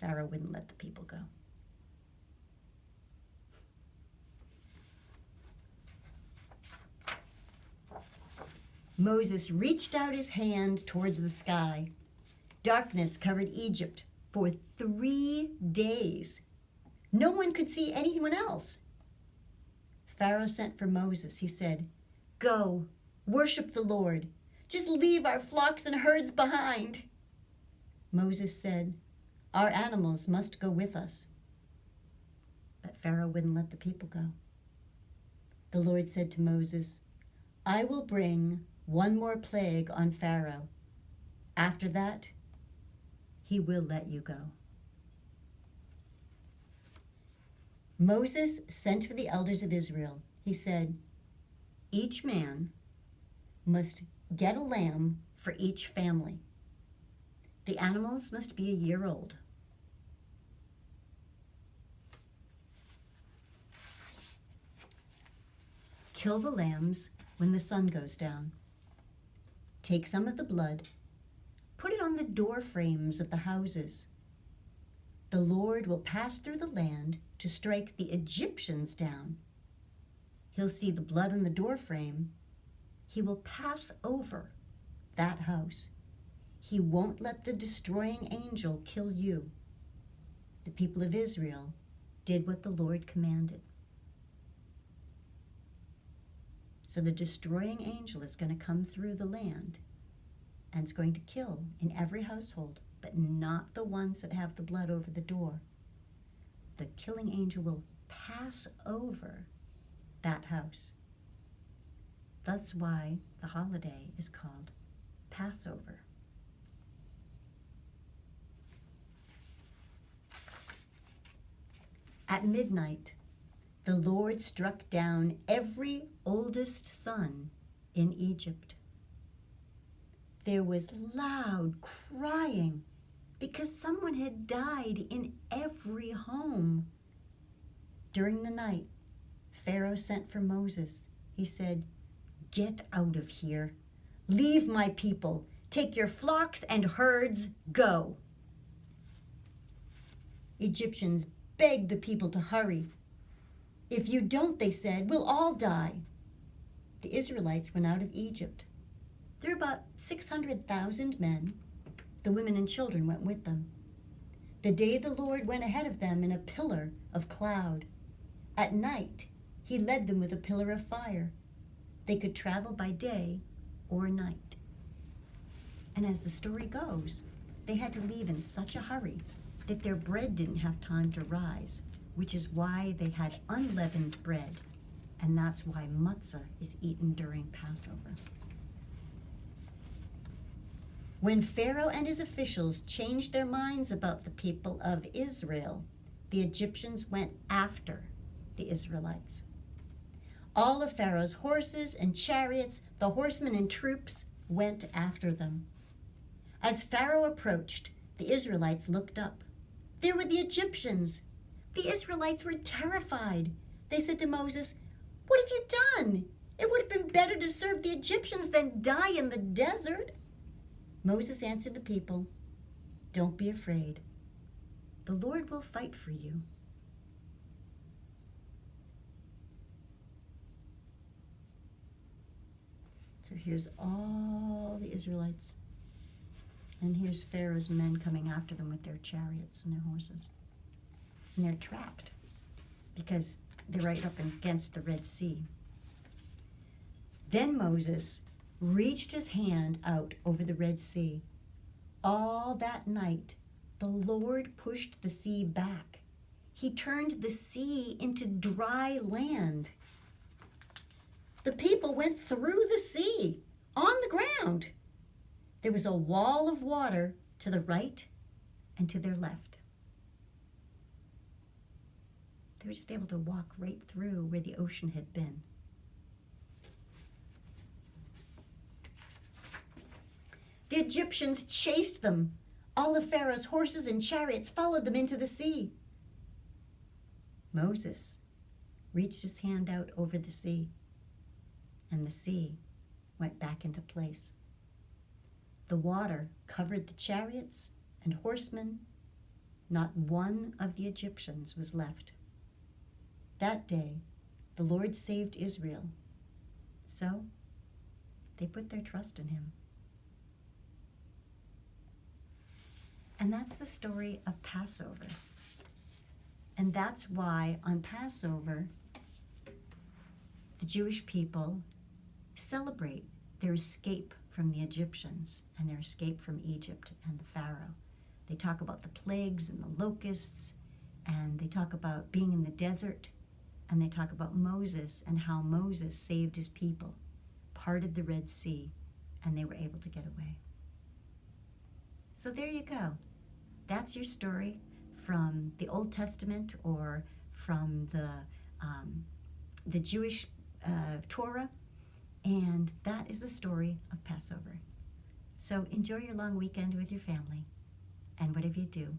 Pharaoh wouldn't let the people go. Moses reached out his hand towards the sky. Darkness covered Egypt for 3 days. No one could see anyone else. Pharaoh sent for Moses. He said, "Go, worship the Lord. Just leave our flocks and herds behind." Moses said, "Our animals must go with us." But Pharaoh wouldn't let the people go. The Lord said to Moses, "I will bring one more plague on Pharaoh. After that, he will let you go." Moses sent for the elders of Israel. He said, "Each man must get a lamb for each family. The animals must be a year old. Kill the lambs when the sun goes down. Take some of the blood, put it on the door frames of the houses. The Lord will pass through the land to strike the Egyptians down. He'll see the blood on the door frame. He will pass over that house. He won't let the destroying angel kill you." The people of Israel did what the Lord commanded. So the destroying angel is going to come through the land and it's going to kill in every household, but not the ones that have the blood over the door. The killing angel will pass over that house. That's why the holiday is called Passover. At midnight, the Lord struck down every oldest son in Egypt. There was loud crying because someone had died in every home. During the night, Pharaoh sent for Moses. He said, "Get out of here. Leave my people. Take your flocks and herds. Go." Egyptians begged the people to hurry. "If you don't," they said, "we'll all die." The Israelites went out of Egypt. There were about 600,000 men. The women and children went with them. The day the Lord went ahead of them in a pillar of cloud. At night, he led them with a pillar of fire. They could travel by day or night. And as the story goes, they had to leave in such a hurry that their bread didn't have time to rise, which is why they had unleavened bread, and that's why matzah is eaten during Passover. When Pharaoh and his officials changed their minds about the people of Israel, the Egyptians went after the Israelites. All of Pharaoh's horses and chariots, the horsemen and troops, went after them. As Pharaoh approached, the Israelites looked up. There were the Egyptians. The Israelites were terrified. They said to Moses, "What have you done? It would have been better to serve the Egyptians than die in the desert." Moses answered the people, "Don't be afraid. The Lord will fight for you." So here's all the Israelites. And here's Pharaoh's men coming after them with their chariots and their horses. And they're trapped because they're right up against the Red Sea. Then Moses reached his hand out over the Red Sea. All that night, the Lord pushed the sea back. He turned the sea into dry land. The people went through the sea on the ground. There was a wall of water to the right and to their left. They were just able to walk right through where the ocean had been. The Egyptians chased them. All of Pharaoh's horses and chariots followed them into the sea. Moses reached his hand out over the sea, and the sea went back into place. The water covered the chariots and horsemen Not one of the Egyptians was left. That day, the Lord saved Israel. So, they put their trust in him. And that's the story of Passover. And that's why on Passover, the Jewish people celebrate their escape from the Egyptians and their escape from Egypt and the Pharaoh. They talk about the plagues and the locusts, and they talk about being in the desert, and they talk about Moses and how Moses saved his people, parted the Red Sea, and they were able to get away. So there you go. That's your story from the Old Testament or from the Jewish Torah, and that is the story of Passover. So enjoy your long weekend with your family, and whatever you do,